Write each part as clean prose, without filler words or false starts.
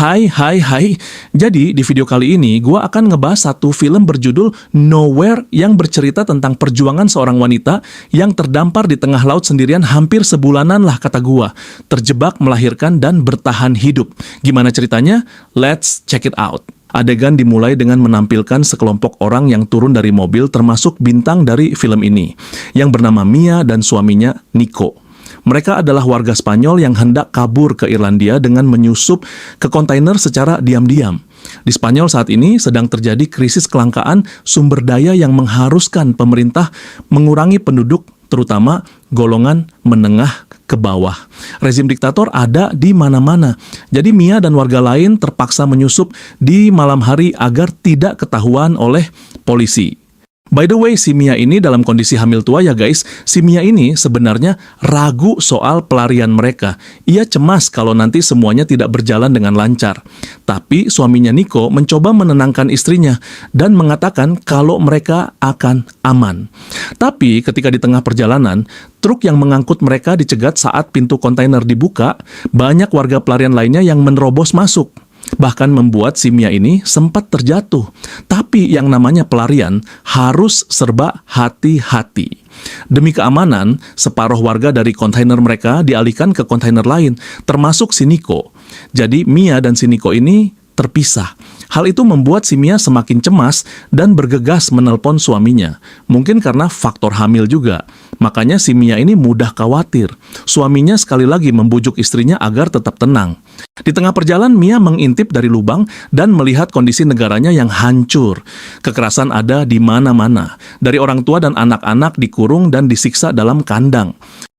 Hai. Jadi di video kali ini gue akan ngebahas satu film berjudul Nowhere yang bercerita tentang perjuangan seorang wanita yang terdampar di tengah laut sendirian hampir sebulanan lah kata gue. Terjebak, melahirkan, dan bertahan hidup. Gimana ceritanya? Let's check it out. Adegan dimulai dengan menampilkan sekelompok orang yang turun dari mobil termasuk bintang dari film ini, yang bernama Mia dan suaminya Nico. Mereka adalah warga Spanyol yang hendak kabur ke Irlandia dengan menyusup ke kontainer secara diam-diam. Di Spanyol saat ini sedang terjadi krisis kelangkaan sumber daya yang mengharuskan pemerintah mengurangi penduduk, terutama golongan menengah ke bawah. Rezim diktator ada di mana-mana. Jadi Mia dan warga lain terpaksa menyusup di malam hari agar tidak ketahuan oleh polisi. By the way, si Mia ini dalam kondisi hamil tua ya guys. Si Mia ini sebenarnya ragu soal pelarian mereka. Ia cemas kalau nanti semuanya tidak berjalan dengan lancar. Tapi suaminya Nico mencoba menenangkan istrinya dan mengatakan kalau mereka akan aman. Tapi ketika di tengah perjalanan, truk yang mengangkut mereka dicegat saat pintu kontainer dibuka. Banyak warga pelarian lainnya yang menerobos masuk. Bahkan membuat si Mia ini sempat terjatuh. Tapi yang namanya pelarian harus serba hati-hati. Demi keamanan, separuh warga dari kontainer mereka dialihkan ke kontainer lain, termasuk si Nico. Jadi Mia dan si Nico ini terpisah. Hal itu membuat si Mia semakin cemas dan bergegas menelpon suaminya. Mungkin karena faktor hamil juga. Makanya si Mia ini mudah khawatir. Suaminya sekali lagi membujuk istrinya agar tetap tenang. Di tengah perjalanan, Mia mengintip dari lubang dan melihat kondisi negaranya yang hancur. Kekerasan ada di mana-mana. Dari orang tua dan anak-anak dikurung dan disiksa dalam kandang.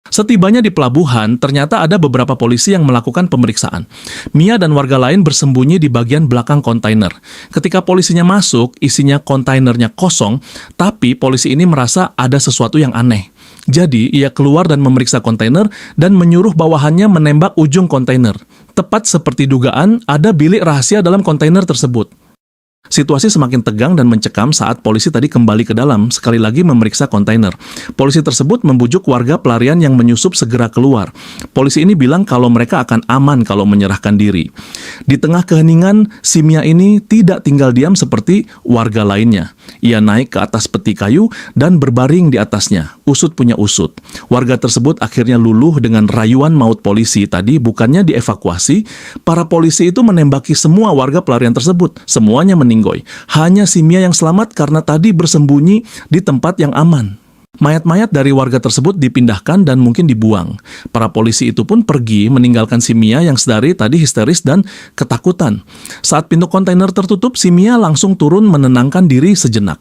Setibanya di pelabuhan, ternyata ada beberapa polisi yang melakukan pemeriksaan. Mia dan warga lain bersembunyi di bagian belakang kontainer. Ketika polisinya masuk, isinya kontainernya kosong, tapi polisi ini merasa ada sesuatu yang aneh. Jadi, ia keluar dan memeriksa kontainer dan menyuruh bawahannya menembak ujung kontainer. Tepat seperti dugaan, ada bilik rahasia dalam kontainer tersebut. Situasi semakin tegang dan mencekam saat polisi tadi kembali ke dalam, sekali lagi memeriksa kontainer. Polisi tersebut membujuk warga pelarian yang menyusup segera keluar. Polisi ini bilang kalau mereka akan aman kalau menyerahkan diri. Di tengah keheningan, si Mia ini tidak tinggal diam seperti warga lainnya. Ia naik ke atas peti kayu dan berbaring di atasnya. Usut punya usut. Warga tersebut akhirnya luluh dengan rayuan maut polisi tadi. Bukannya dievakuasi, para polisi itu menembaki semua warga pelarian tersebut. Semuanya meninggoy. Hanya si Mia yang selamat karena tadi bersembunyi di tempat yang aman. Mayat-mayat dari warga tersebut dipindahkan dan mungkin dibuang. Para polisi itu pun pergi meninggalkan si Mia yang sedari tadi histeris dan ketakutan. Saat pintu kontainer tertutup, si Mia langsung turun menenangkan diri sejenak.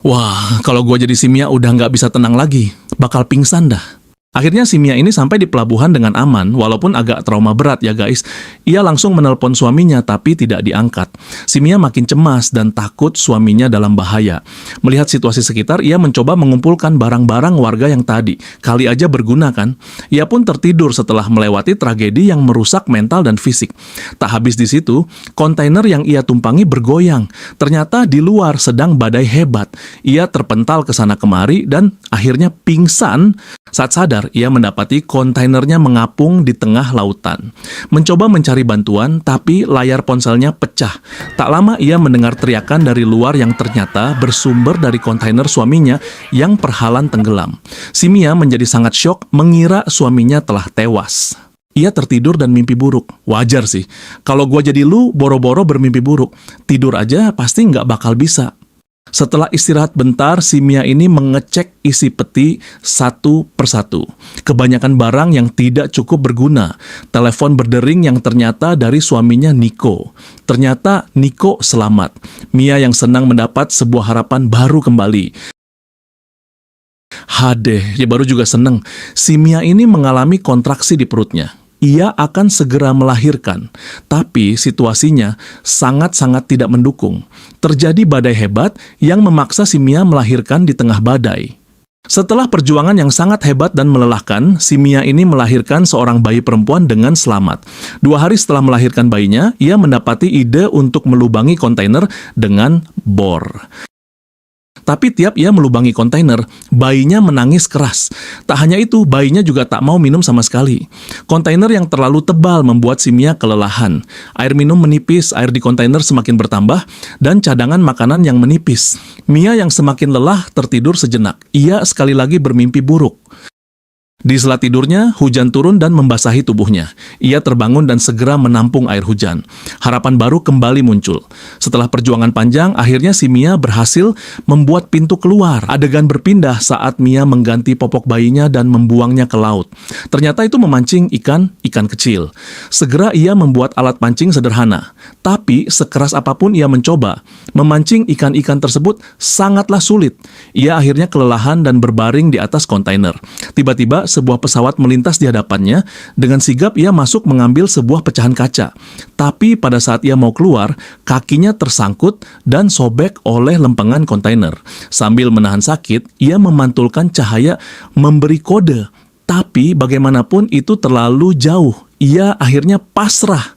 Wah, kalau gue jadi si Mia udah nggak bisa tenang lagi. Bakal pingsan dah. Akhirnya si Mia ini sampai di pelabuhan dengan aman, walaupun agak trauma berat ya guys. Ia langsung menelpon suaminya tapi tidak diangkat. Si Mia makin cemas dan takut suaminya dalam bahaya. Melihat situasi sekitar, ia mencoba mengumpulkan barang-barang warga yang tadi. Kali aja berguna kan? Ia pun tertidur setelah melewati tragedi yang merusak mental dan fisik. Tak habis di situ, kontainer yang ia tumpangi bergoyang. Ternyata di luar sedang badai hebat. Ia terpental ke sana kemari dan akhirnya pingsan. Saat sadar, ia mendapati kontainernya mengapung di tengah lautan. Mencoba mencari bantuan, tapi layar ponselnya pecah. Tak lama ia mendengar teriakan dari luar yang ternyata bersumber dari kontainer suaminya yang perhalan tenggelam. Si Mia menjadi sangat syok mengira suaminya telah tewas. Ia tertidur dan mimpi buruk. Wajar sih, kalau gua jadi lu, boro-boro bermimpi buruk. Tidur aja pasti nggak bakal bisa. Setelah istirahat bentar, si Mia ini mengecek isi peti satu persatu. Kebanyakan barang yang tidak cukup berguna. Telepon berdering yang ternyata dari suaminya Nico. Ternyata Nico selamat. Mia yang senang mendapat sebuah harapan baru kembali. Hadeh, ya baru juga seneng. Si Mia ini mengalami kontraksi di perutnya. Ia akan segera melahirkan, tapi situasinya sangat-sangat tidak mendukung. Terjadi badai hebat yang memaksa si Mia melahirkan di tengah badai. Setelah perjuangan yang sangat hebat dan melelahkan, si Mia ini melahirkan seorang bayi perempuan dengan selamat. 2 hari setelah melahirkan bayinya, ia mendapati ide untuk melubangi kontainer dengan bor. Tapi tiap ia melubangi kontainer, bayinya menangis keras. Tak hanya itu, bayinya juga tak mau minum sama sekali. Kontainer yang terlalu tebal membuat si Mia kelelahan. Air minum menipis, air di kontainer semakin bertambah, dan cadangan makanan yang menipis. Mia yang semakin lelah tertidur sejenak. Ia sekali lagi bermimpi buruk. Di sela tidurnya, hujan turun dan membasahi tubuhnya. Ia terbangun dan segera menampung air hujan. Harapan baru kembali muncul. Setelah perjuangan panjang, akhirnya si Mia berhasil membuat pintu keluar. Adegan berpindah saat Mia mengganti popok bayinya dan membuangnya ke laut. Ternyata itu memancing ikan kecil. Segera ia membuat alat pancing sederhana. Tapi sekeras apapun ia mencoba, memancing ikan-ikan tersebut sangatlah sulit. Ia akhirnya kelelahan dan berbaring di atas kontainer. Tiba-tiba sebuah pesawat melintas di hadapannya. Dengan sigap ia masuk mengambil sebuah pecahan kaca. Tapi pada saat ia mau keluar, kakinya tersangkut dan sobek oleh lempengan kontainer. Sambil menahan sakit, ia memantulkan cahaya memberi kode. Tapi bagaimanapun itu terlalu jauh. Ia akhirnya pasrah.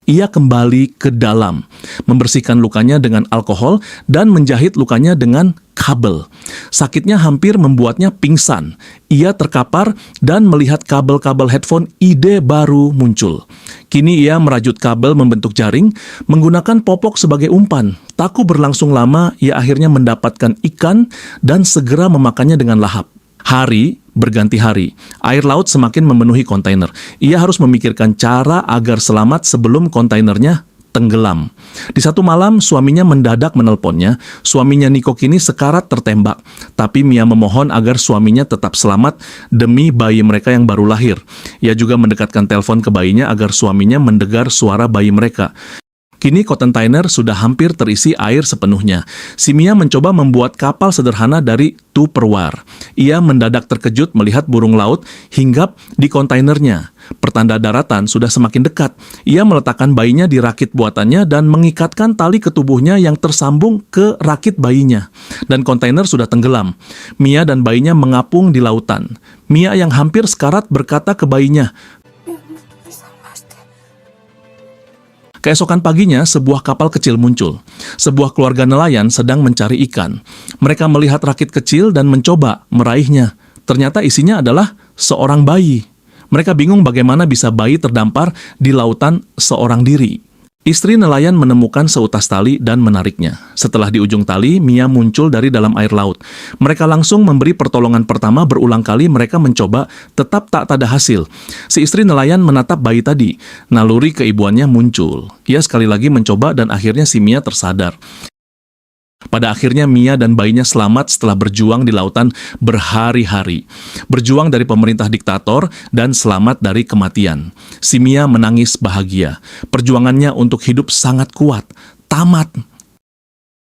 Ia kembali ke dalam, membersihkan lukanya dengan alkohol dan menjahit lukanya dengan kabel. Sakitnya hampir membuatnya pingsan. Ia terkapar dan melihat kabel-kabel headphone, ide baru muncul. Kini ia merajut kabel membentuk jaring, menggunakan popok sebagai umpan. Tak berlangsung lama, ia akhirnya mendapatkan ikan dan segera memakannya dengan lahap. Hari berganti hari. Air laut semakin memenuhi kontainer. Ia harus memikirkan cara agar selamat sebelum kontainernya tenggelam. Di satu malam, suaminya mendadak menelponnya. Suaminya Nico kini sekarat tertembak. Tapi Mia memohon agar suaminya tetap selamat demi bayi mereka yang baru lahir. Ia juga mendekatkan telepon ke bayinya agar suaminya mendengar suara bayi mereka. Kini kontainer sudah hampir terisi air sepenuhnya. Si Mia mencoba membuat kapal sederhana dari Tupperware. Ia mendadak terkejut melihat burung laut hinggap di kontainernya. Pertanda daratan sudah semakin dekat. Ia meletakkan bayinya di rakit buatannya dan mengikatkan tali ke tubuhnya yang tersambung ke rakit bayinya. Dan kontainer sudah tenggelam. Mia dan bayinya mengapung di lautan. Mia yang hampir sekarat berkata ke bayinya, keesokan paginya, sebuah kapal kecil muncul. Sebuah keluarga nelayan sedang mencari ikan. Mereka melihat rakit kecil dan mencoba meraihnya. Ternyata isinya adalah seorang bayi. Mereka bingung bagaimana bisa bayi terdampar di lautan seorang diri. Istri nelayan menemukan seutas tali dan menariknya. Setelah di ujung tali, Mia muncul dari dalam air laut. Mereka langsung memberi pertolongan pertama. Berulang kali mereka mencoba, tetap tak ada hasil. Si istri nelayan menatap bayi tadi. Naluri keibuannya muncul. Ia sekali lagi mencoba dan akhirnya si Mia tersadar. Pada akhirnya Mia dan bayinya selamat setelah berjuang di lautan berhari-hari. Berjuang dari pemerintah diktator dan selamat dari kematian. Si Mia menangis bahagia. Perjuangannya untuk hidup sangat kuat. Tamat.